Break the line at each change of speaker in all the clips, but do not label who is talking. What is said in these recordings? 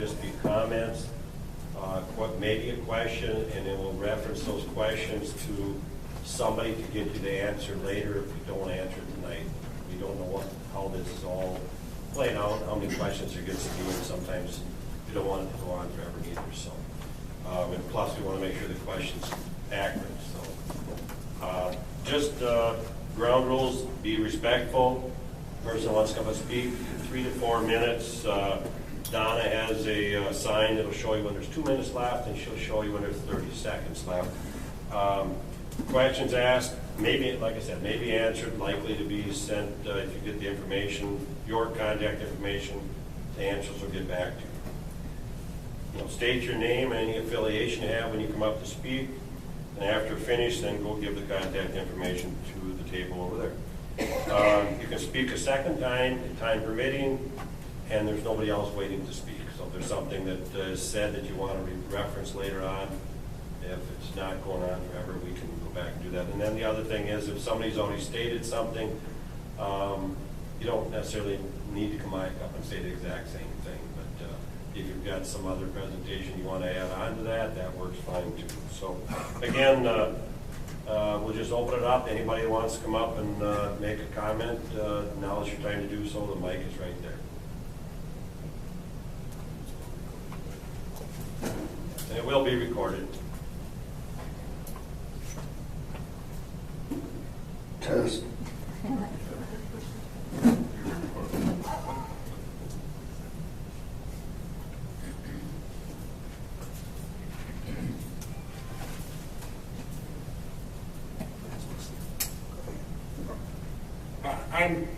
Just be comments, maybe a question, and then we'll reference those questions to somebody to get you the answer later if you don't answer it tonight. We don't know how this is all playing out, how many questions there gets to be, and sometimes you don't want it to go on forever either. So, and plus we want to make sure the question's accurate. So, just ground rules: be respectful. Person wants to come and speak, 3 to 4 minutes. Donna has a sign that'll show you when there's 2 minutes left, and she'll show you when there's 30 seconds left. Questions asked, maybe, like I said, maybe answered, likely to be sent if you get the information, your contact information, the answers will get back to you. State your name and any affiliation you have when you come up to speak, and after finish, then go give the contact information to the table over there. You can speak a second time, time permitting, and there's nobody else waiting to speak. So if there's something that is said that you want to reference later on, if it's not going on forever, we can go back and do that. And then the other thing is, if somebody's already stated something, you don't necessarily need to come back up and say the exact same thing. But if you've got some other presentation you want to add on to that, that works fine too. So again, we'll just open it up. Anybody who wants to come up and make a comment, now is your time to do so. The mic is right there. And it will be recorded.
Test.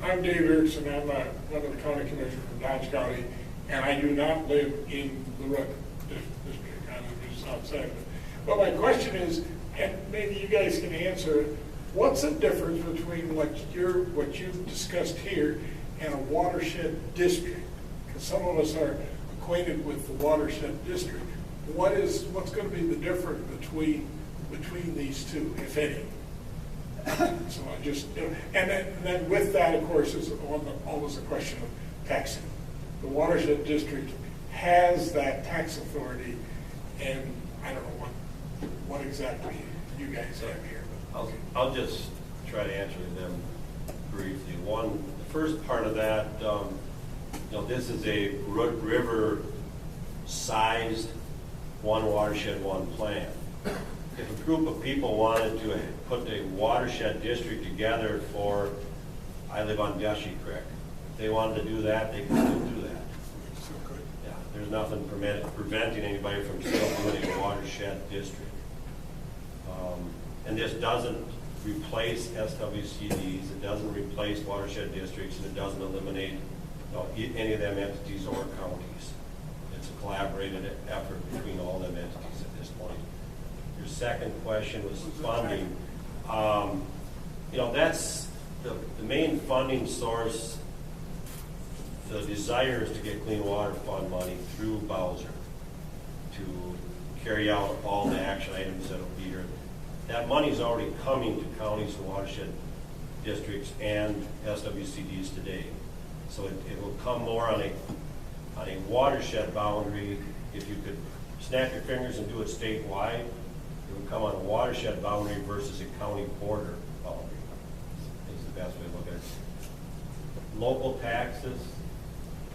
I'm Dave Erickson. I'm another county commissioner from Dodge County, and I do not live in the Rook district. I live just outside of it. But my question is, and maybe you guys can answer it, what's the difference between what you've discussed here and a watershed district? Because some of us are acquainted with the watershed district. What's going to be the difference between these two, if any? So I just, and then with that, of course, is always a question of taxing. The watershed district has that tax authority, and I don't know what exactly you guys have here.
I'll just try to answer them briefly. The first part of that, this is a river-sized one watershed, one plan. If a group of people wanted to put a watershed district together for, I live on Gushy Creek, if they wanted to do that, they could still do that. Yeah, there's nothing preventing anybody from still doing a watershed district. And this doesn't replace SWCDs, it doesn't replace watershed districts, and it doesn't eliminate any of them entities or counties. It's a collaborated effort between all them entities at this point. Your second question was funding. That's the main funding source. The desire is to get Clean Water Fund money through Bowser to carry out all the action items that will be here. That money is already coming to counties and watershed districts and SWCDs today. So it will come more on a watershed boundary. If you could snap your fingers and do it statewide, it would come on a watershed boundary versus a county border boundary. Is the best way to look at it. Local taxes,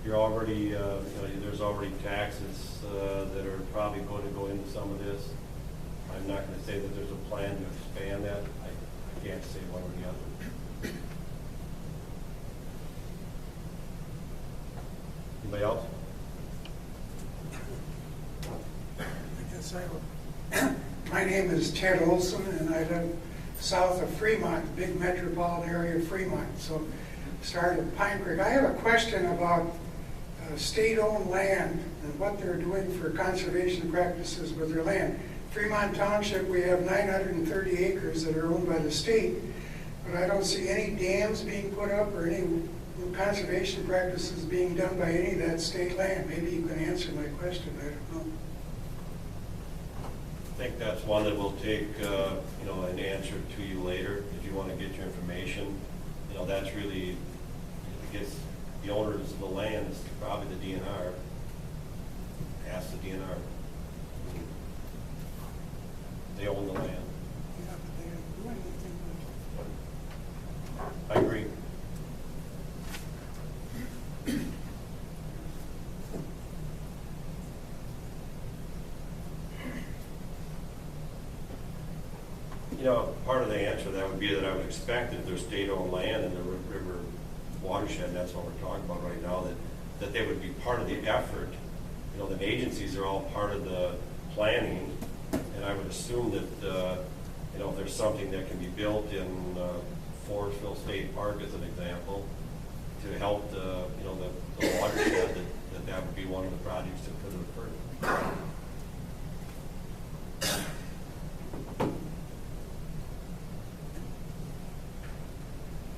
you're already, there's already taxes that are probably going to go into some of this. I'm not going to say that there's a plan to expand that. I can't say one or the other. Anybody else?
I guess I will. My name is Ted Olson, and I live south of Fremont, big metropolitan area of Fremont. So started Pine Creek. I have a question about state-owned land and what they're doing for conservation practices with their land. Fremont Township, we have 930 acres that are owned by the state, but I don't see any dams being put up or any conservation practices being done by any of that state land. Maybe you can answer my question. I don't know.
I think that's one that we'll take, an answer to you later if you want to get your information. That's really, I guess, the owners of the land is probably the DNR. DNR. They own the land.
Yeah, but they didn't do anything with it.
I agree. You know, part of the answer to that would be that I would expect that there's state-owned land in the river watershed, and that's what we're talking about right now, that they would be part of the effort. You know, the agencies are all part of the planning, and I would assume that, you know, if there's something that can be built in Stewartville State Park as an example, to help the, you know, the watershed, that would be one of the projects that could have occurred.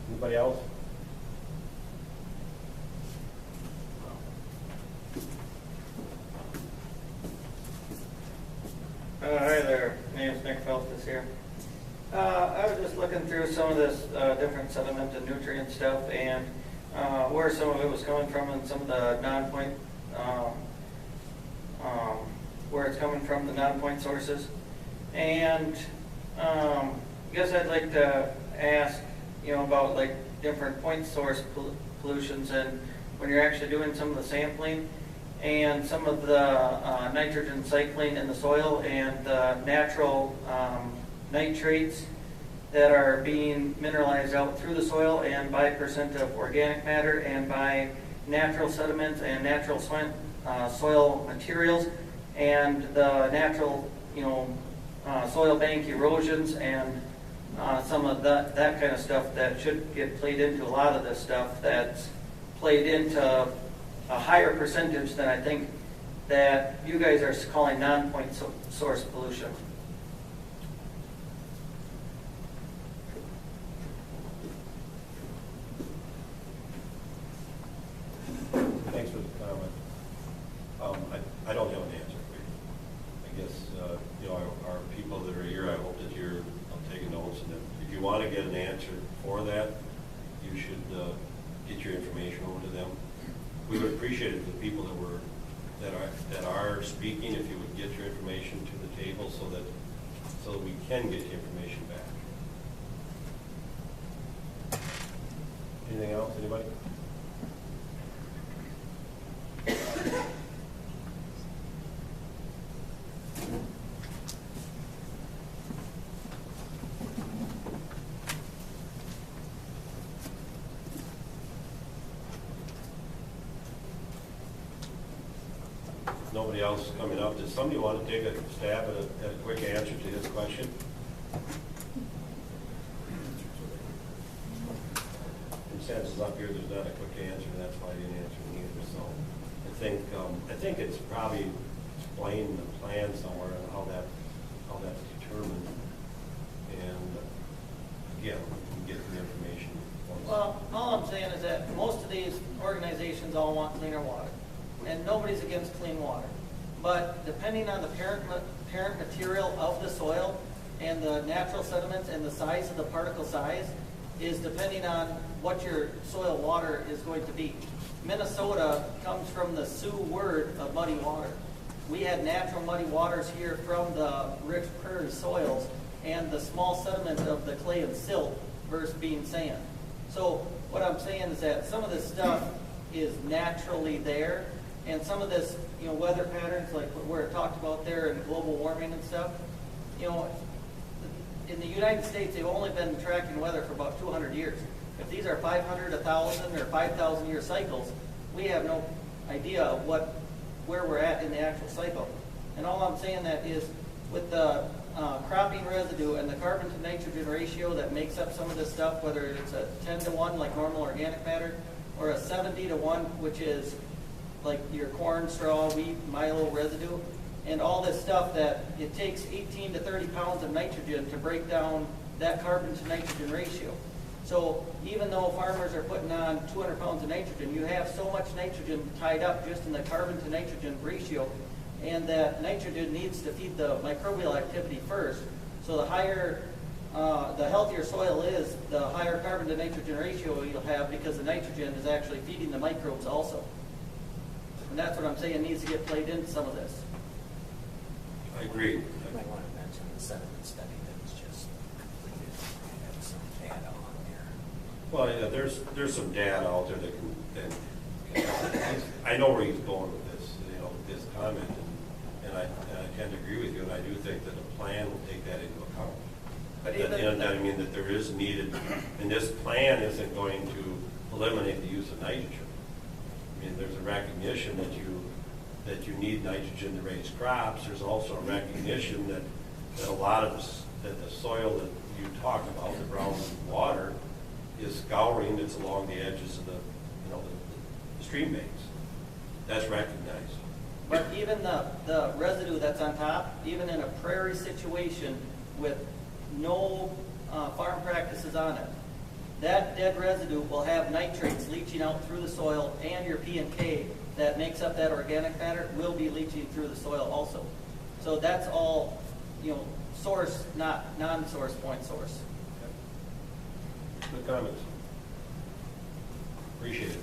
Anybody else?
Hi there, my name's Nick Feltus here. I was just looking through some of this different sediment and nutrient stuff and where some of it was coming from and some of the non-point, where it's coming from, the non-point sources. And I guess I'd like to ask, you know, about like different point source pollutions and when you're actually doing some of the sampling and some of the nitrogen cycling in the soil and the natural nitrates that are being mineralized out through the soil and by percent of organic matter and by natural sediments and natural soil materials and the natural, you know, soil bank erosions and some of that kind of stuff that should get played into a lot of this stuff that's played into a higher percentage than I think that you guys are calling non-point source pollution.
Thanks for the comment. I don't have an answer for you. I guess, you know, our people that are here, I hope that I'm taking notes, and if you want to get an answer for that, you should get your information over to them. We would appreciate it if the people that are speaking, if you would get your information to the table so that we can get the information back. Anything else, anybody? Nobody else coming up. Does somebody want to take a stab at a quick answer to this question? Consensus up here, there's not a quick answer, and that's why I didn't answer it either. So I think it's probably explained in the plan somewhere and how that's determined. And again, we can get the information.
Well, all I'm saying is that most of these organizations all want cleaner water, and nobody's against clean water. But depending on the parent material of the soil and the natural sediments and the size of the particle size is depending on what your soil water is going to be. Minnesota comes from the Sioux word of muddy water. We had natural muddy waters here from the rich prairie soils and the small sediment of the clay and silt versus being sand. So what I'm saying is that some of this stuff is naturally there, and some of this, you know, weather patterns, like where it talked about there and global warming and stuff, you know, in the United States, they've only been tracking weather for about 200 years. If these are 500, 1,000, or 5,000 year cycles, we have no idea of where we're at in the actual cycle. And all I'm saying that is with the cropping residue and the carbon to nitrogen ratio that makes up some of this stuff, whether it's a 10-to-1 like normal organic matter, or a 70-to-1, which is like your corn, straw, wheat, milo residue, and all this stuff that it takes 18 to 30 pounds of nitrogen to break down that carbon to nitrogen ratio. So even though farmers are putting on 200 pounds of nitrogen, you have so much nitrogen tied up just in the carbon to nitrogen ratio, and that nitrogen needs to feed the microbial activity first. So the higher, the healthier soil is, the higher carbon to nitrogen ratio you'll have, because the nitrogen is actually feeding the microbes also. And that's what I'm saying needs to get played into some of this.
I agree.
You might want to mention the sediment study that was just completed. We have some data on there.
Well, yeah, there's some data out there that I know where he's going with this, this comment, and I tend to agree with you, and I do think that a plan will take that into account.
But
I mean that there is needed, and this plan isn't going to eliminate the use of nitrogen. I mean, there's a recognition that you need nitrogen to raise crops. There's also a recognition that a lot of the soil that you talked about, the brown water, is scouring that's along the edges of the stream banks. That's recognized.
But even the residue that's on top, even in a prairie situation with no farm practices on it, that dead residue will have nitrates leaching out through the soil, and your P and K that makes up that organic matter will be leaching through the soil also. So that's all, source, not non-source, point source.
Good comments. Appreciate it.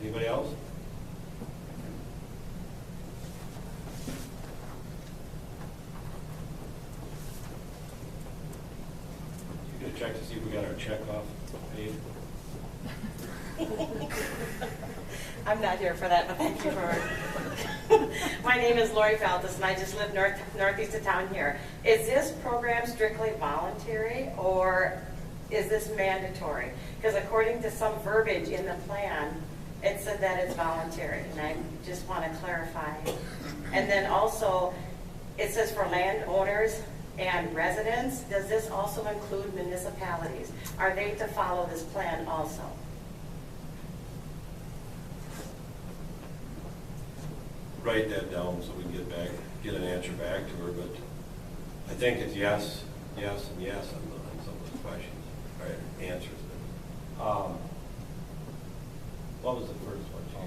Anybody else? You gonna check to see if we got our check off paid?
I'm not here for that, but thank you for. My name is Lori Feltus, and I just live northeast of town here. Is this program strictly voluntary, or is this mandatory? Because according to some verbiage in the plan, it said that it's voluntary, and I just want to clarify. And then also, it says for landowners and residents. Does this also include municipalities? Are they to follow this plan also?
Write that down so we can get an answer back to her, but I think it's yes, and yes on some of those questions, right, answers. What was the first one you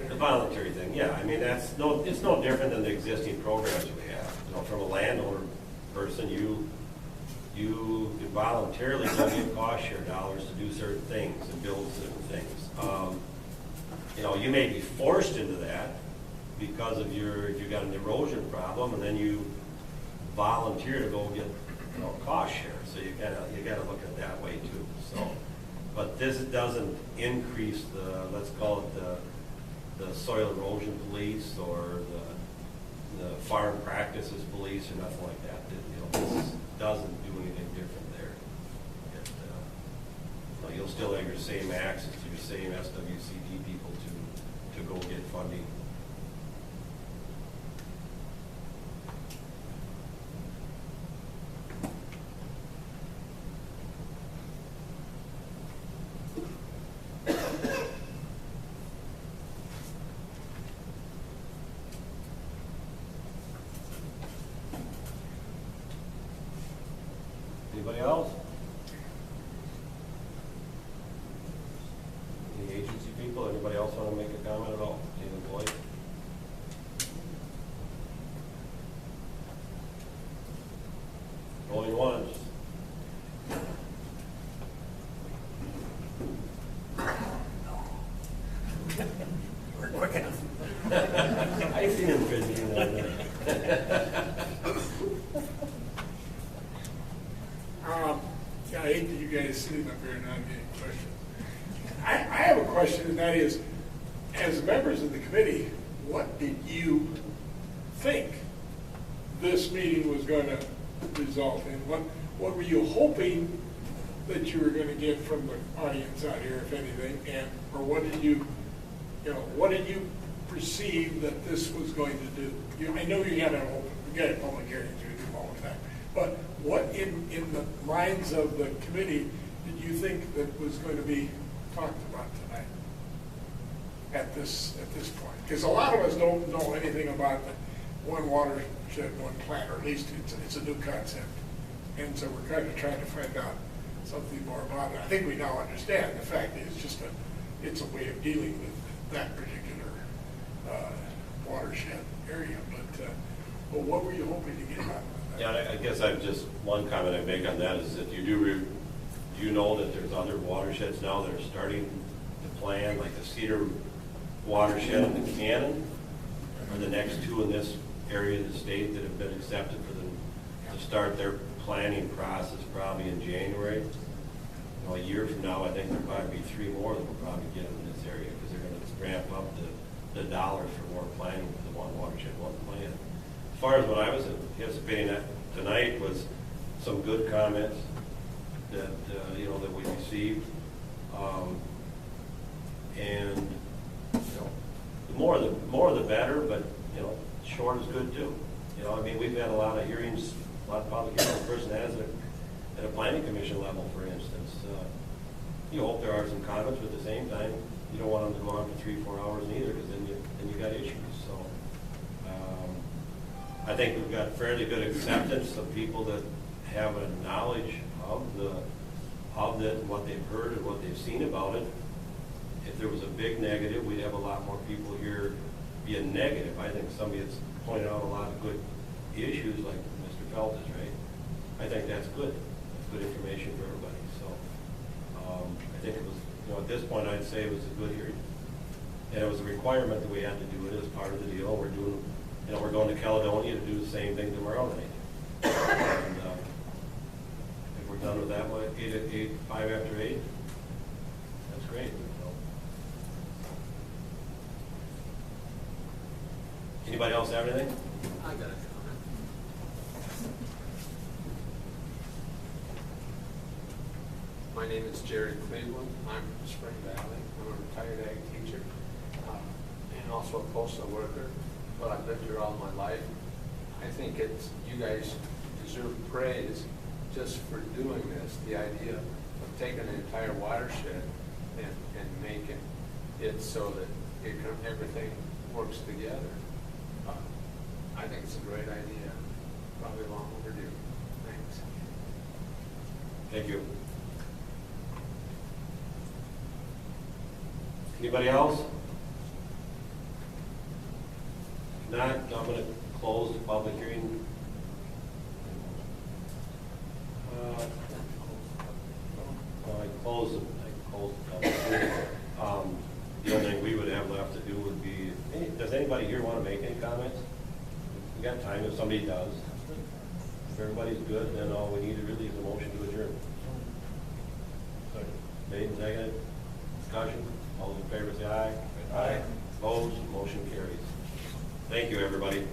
had? The voluntary thing, yeah. I mean, it's no different than the existing programs we have. From a landowner person, you voluntarily go get cost share dollars to do certain things and build certain things. You may be forced into that because of if you got an erosion problem, and then you volunteer to go get cost share. So you gotta look at it that way too. So, but this doesn't increase let's call it the soil erosion police or the farm practices police or nothing like that. This doesn't do anything different there. You'll still have your same access to your same SWCD people to go get funding. Anybody else? Any agency people? Anybody else want to make a comment at all? Any employee? Going once.
You were quick enough.
I see him busy.
Yeah, I hate that you guys sitting up here and not getting questions. I have a question, and that is, as members of the committee, what did you think this meeting was going to result in? What were you hoping that you were going to get from the audience out here, if anything, or what did you perceive that this was going to do? I know you got public hearings, you do them all the time, but what in the minds of the committee did you think that was going to be talked about tonight at this point? Because a lot of us don't know anything about the one watershed, one plant, or at least it's a new concept. And so we're kind of trying to find out something more about it. I think we now understand the fact that it's a way of dealing with that particular watershed area. But what were you hoping to get out of that?
Yeah, I guess I've just, one comment I make on that is that do you know that there's other watersheds now that are starting to plan, like the Cedar watershed and the Cannon are the next two in this area of the state that have been accepted for them to start their planning process probably in January. You know, a year from now, I think there'll probably be 3 more that we'll probably get in this area because they're going to ramp up the dollars for more planning for the one watershed, one plan. As far as what I was anticipating tonight was some good comments that, that we received. And, the more the better, but, short is good too. I mean, we've had a lot of hearings, a lot of public hearings, the person has at a planning commission level, for instance. You hope there are some comments, but at the same time, you don't want them to go on for 3-4 hours either, because then you got issues. So, I think we've got fairly good acceptance of people that have a knowledge of it, what they've heard and what they've seen about it. If there was a big negative, we'd have a lot more people here being negative. I think somebody has pointed out a lot of good issues, like Mr. Felt is, right? I think that's good. That's good information for everybody. So I think it was, at this point, I'd say it was a good hearing. And it was a requirement that we had to do it as part of the deal. We're doing, we're going to Caledonia to do the same thing tomorrow night. And if we're done with that one, 5 after 8, that's great. Anybody else have anything?
I got a comment.
My name is Jerry Cleveland. I'm from Spring Valley. I'm a retired ag teacher and also a postal worker, but I've lived here all my life. I think you guys deserve praise just for doing this. The idea of taking an entire watershed and making it so that everything works together. I think it's a great idea. Probably long overdue. Thanks.
Thank you. Anybody else? If not, I'm going to close the public hearing. I close the public hearing. The only thing we would have left to do would be, does anybody here want to make any comments? We got time if somebody does. If everybody's good, then all we need to really is a motion to adjourn. Made and seconded. Discussion. All those in favor say aye. Aye. Opposed? Motion carries. Thank you, everybody.